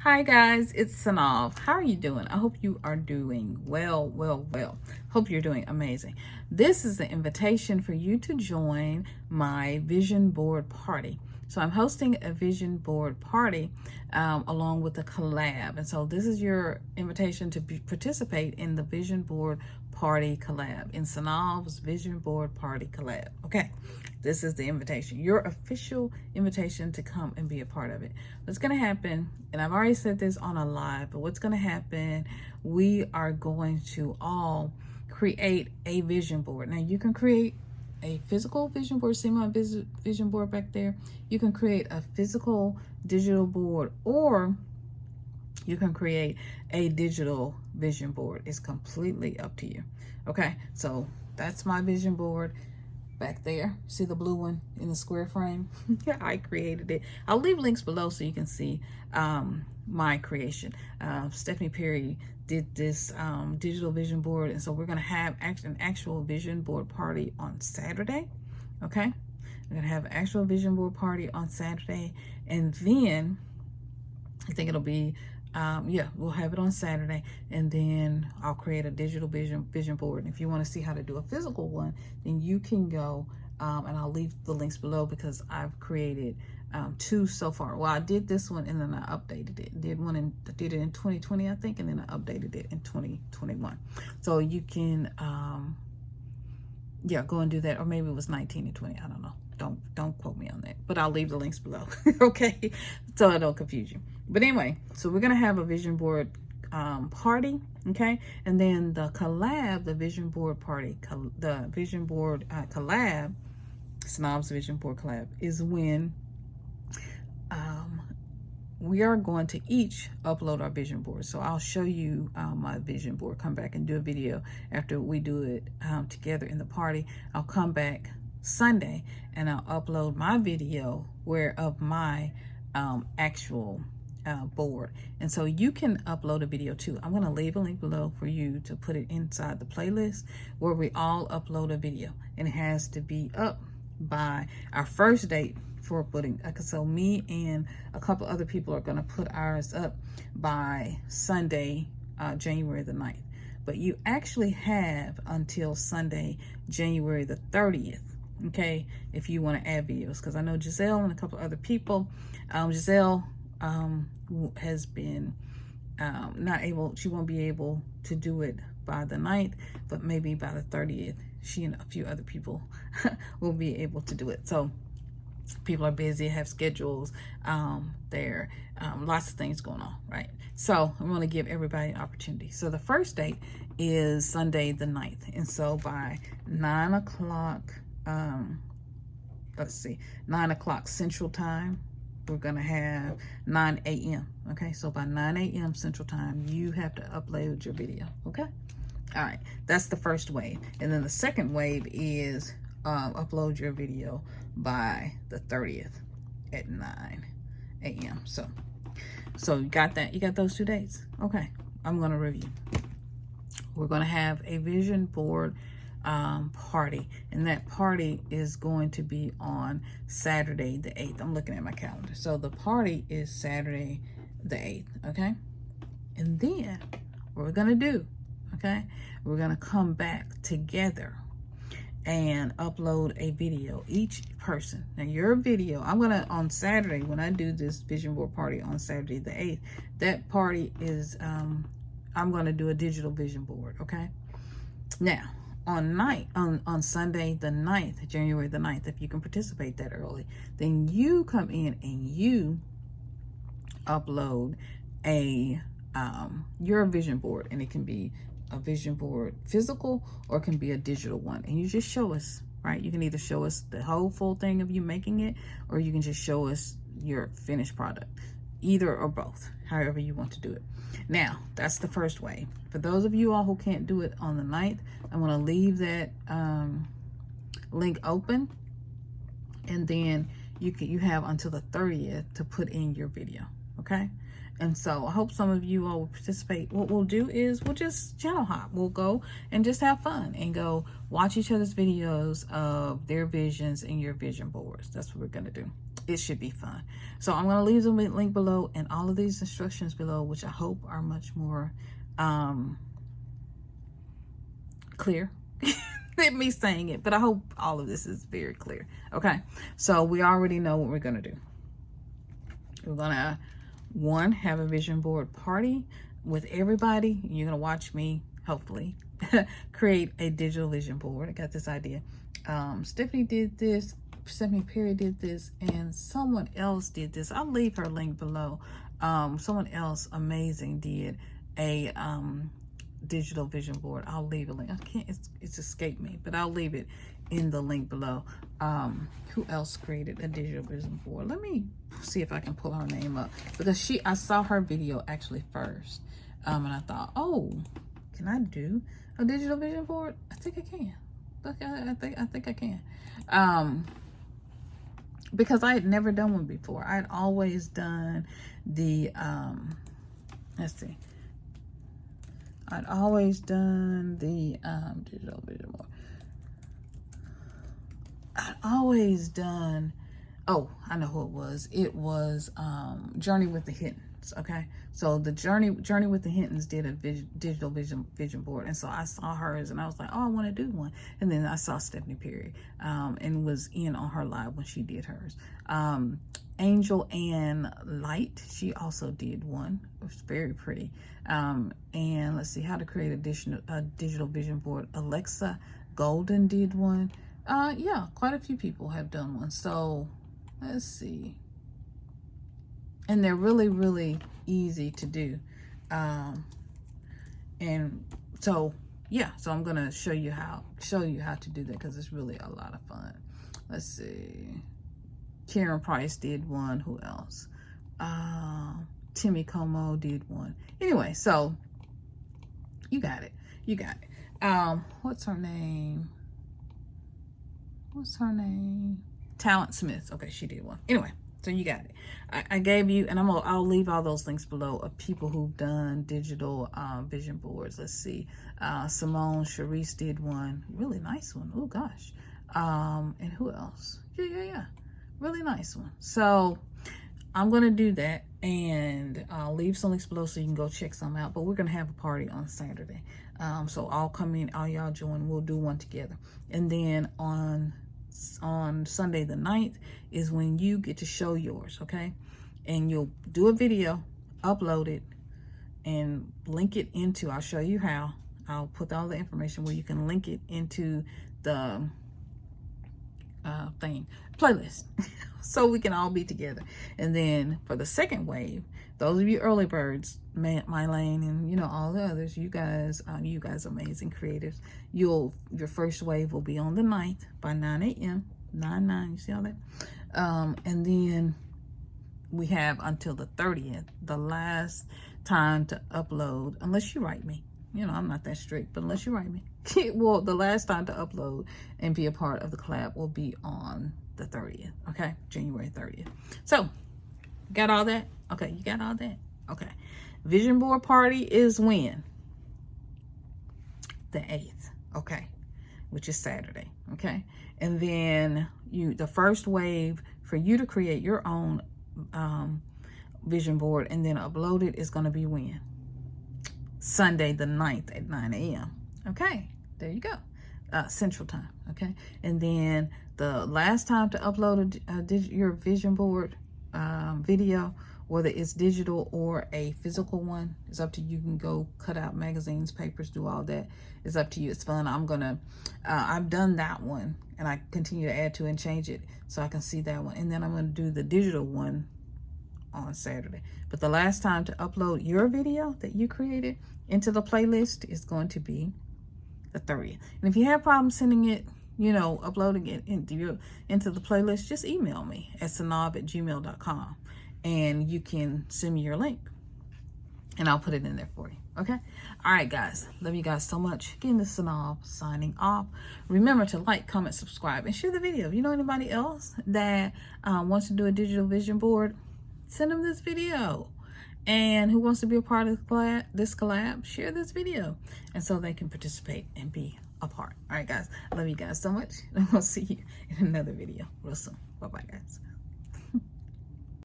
Hi guys, it's Synolve. How are you doing? I hope you are doing well. Hope you're doing amazing. This is the invitation for you to join my vision board party. So I'm hosting a vision board party along with a collab. And so this is your invitation to participate in the vision board party collab, in Synolve's vision board party collab. Okay, this is the invitation, your official invitation to come and be a part of it. What's going to happen, and I've already said this on a live, but what's going to happen, we are going to all create a vision board. Now you can create a physical vision board. See my vision board back there? You can create a physical digital board, or you can create a digital vision board. It's completely up to you. Okay, so that's my vision board back there. See the blue one in the square frame? Yeah, I created it. I'll leave links below so you can see my creation. Stephanie Perry did this digital vision board, and so we're going to have an actual vision board party on Saturday. Okay, we're going to have an actual vision board party on Saturday, and then I think it'll be yeah, we'll have it on Saturday, and then I'll create a digital vision board. And if you want to see how to do a physical one, then you can go and I'll leave the links below, because I've created two so far. Well, I did this one and then I updated it. Did it in 2020, I think, and then I updated it in 2021. So you can yeah, go and do that, or maybe it was 19 and 20. I don't know. Don't quote me on that, but I'll leave the links below. Okay, so I don't confuse you. But anyway, so we're gonna have a vision board party, okay, and then the collab, the vision board party, the vision board collab, Synolve's vision board collab, is when we are going to each upload our vision board. So I'll show you my vision board, come back and do a video after we do it together in the party. I'll come back Sunday and I'll upload my video of my actual board. And so you can upload a video too. I'm going to leave a link below for you to put it inside the playlist where we all upload a video, and it has to be up by our first date for putting. So me and a couple other people are going to put ours up by Sunday, January the 9th. But you actually have until Sunday, January the 30th, okay, if you want to add videos, because I know Giselle and a couple other people, Giselle has been not able, she won't be able to do it by the 9th, but maybe by the 30th, she and a few other people will be able to do it. So people are busy, have schedules, there, lots of things going on, right? So I'm going to give everybody an opportunity. So the first date is Sunday the 9th, and so by 9 o'clock, let's see, 9 o'clock Central Time, we're gonna have 9 a.m. Okay, so by 9 a.m. Central Time, you have to upload your video. Okay, all right, that's the first wave. And then the second wave is upload your video by the 30th at 9 a.m. So you got that? You got those 2 dates? Okay, I'm gonna review. We're gonna have a vision board party, and that party is going to be on Saturday the 8th. I'm looking at my calendar. So the party is Saturday the 8th, okay? And then what we're gonna do, okay, we're gonna come back together and upload a video, each person. Now your video, I'm gonna, on Saturday, when I do this vision board party on Saturday the 8th, that party is I'm gonna do a digital vision board, okay? Now on Sunday the 9th, January the 9th, if you can participate that early, then you come in and you upload a your vision board, and it can be a vision board physical or it can be a digital one, and you just show us, right? You can either show us the whole full thing of you making it, or you can just show us your finished product, either or both, however you want to do it. Now that's the first wave. For those of you all who can't do it on the 9th, I'm going to leave that link open, and then you have until the 30th to put in your video, okay? And so I hope some of you all will participate. What we'll do is we'll just channel hop. We'll go and just have fun and go watch each other's videos of their visions and your vision boards. That's what we're going to do. It should be fun. So I'm going to leave the link below and all of these instructions below, which I hope are much more clear than me saying it. But I hope all of this is very clear. Okay. So we already know what we're going to do. We're going to have a vision board party with everybody. You're gonna watch me hopefully create a digital vision board. I got this idea. Stephanie did this, Stephanie Perry did this, and someone else did this. I'll leave her link below. Someone else amazing did a digital vision board. I'll leave a link. I can't, it's escaped me, but I'll leave it in the link below. Who else created a digital vision board? Let me see if I can pull her name up, because I saw her video actually first, and I thought, oh, can I do a digital vision board? I think I can. I think I can. Because I had never done one before. I had always done the let's see. I'd always done the digital vision board. I'd always done, oh, I know who it was. It was Journey with the Hittens. Okay, so the Journey with the Hittens did a digital vision board, and so I saw hers, and I was like, oh, I want to do one. And then I saw Stephanie Perry, and was in on her live when she did hers. Angel and Light, she also did one. It was very pretty. And let's see, how to create a digital vision board. Alexa Golden did one. Yeah, quite a few people have done one. So let's see. And they're really, really easy to do. And so, yeah, so I'm going to show you how to do that, because it's really a lot of fun. Let's see. Karen Price did one. Who else? Timmy Como did one. Anyway, so you got it. You got it. What's her name? Talent Smith. Okay, she did one. Anyway, so you got it. I gave you, and I'll leave all those links below of people who've done digital vision boards. Let's see. Simone Charisse did one. Really nice one. Oh gosh. And who else? Yeah. Really nice one. So I'm gonna do that, and I'll leave some links below so you can go check some out. But we're gonna have a party on Saturday. So I'll come in, all y'all join, we'll do one together. And then on Sunday the 9th is when you get to show yours, okay? And you'll do a video, upload it, and link it into, I'll show you how. I'll put all the information where you can link it into the playlist so we can all be together. And then for the second wave, those of you early birds, Mylane and all the others, you guys amazing creatives, your first wave will be on the 9th by 9 a.m. 9 you see all that? And then we have until the 30th, the last time to upload, unless you write me. I'm not that strict, but unless you write me. Well, the last time to upload and be a part of the collab will be on the 30th, okay? January 30th. So, got all that? Okay, you got all that? Okay. Vision board party is when? The 8th, okay? Which is Saturday, okay? And then the first wave for you to create your own vision board and then upload it is going to be when? Sunday the 9th at 9 a.m. Okay, there you go. Central time, okay? And then the last time to upload your vision board video, whether it's digital or a physical one, it's up to you. You can go cut out magazines, papers, do all that. It's up to you. It's fun. I've done that one, and I continue to add to and change it so I can see that one. And then I'm gonna do the digital one on Saturday. But the last time to upload your video that you created into the playlist is going to be the 30th. And if you have problems sending it, uploading it into the playlist, just email me at synolve@gmail.com, and you can send me your link and I'll put it in there for you. Okay. All right, guys. Love you guys so much. Again, this is Synolve signing off. Remember to like, comment, subscribe, and share the video. If you know anybody else that wants to do a digital vision board, send them this video and who wants to be a part of this collab, share this video, and so they can participate and be a part. All right, guys, I love you guys so much, and we'll see you in another video real soon. Bye bye, guys.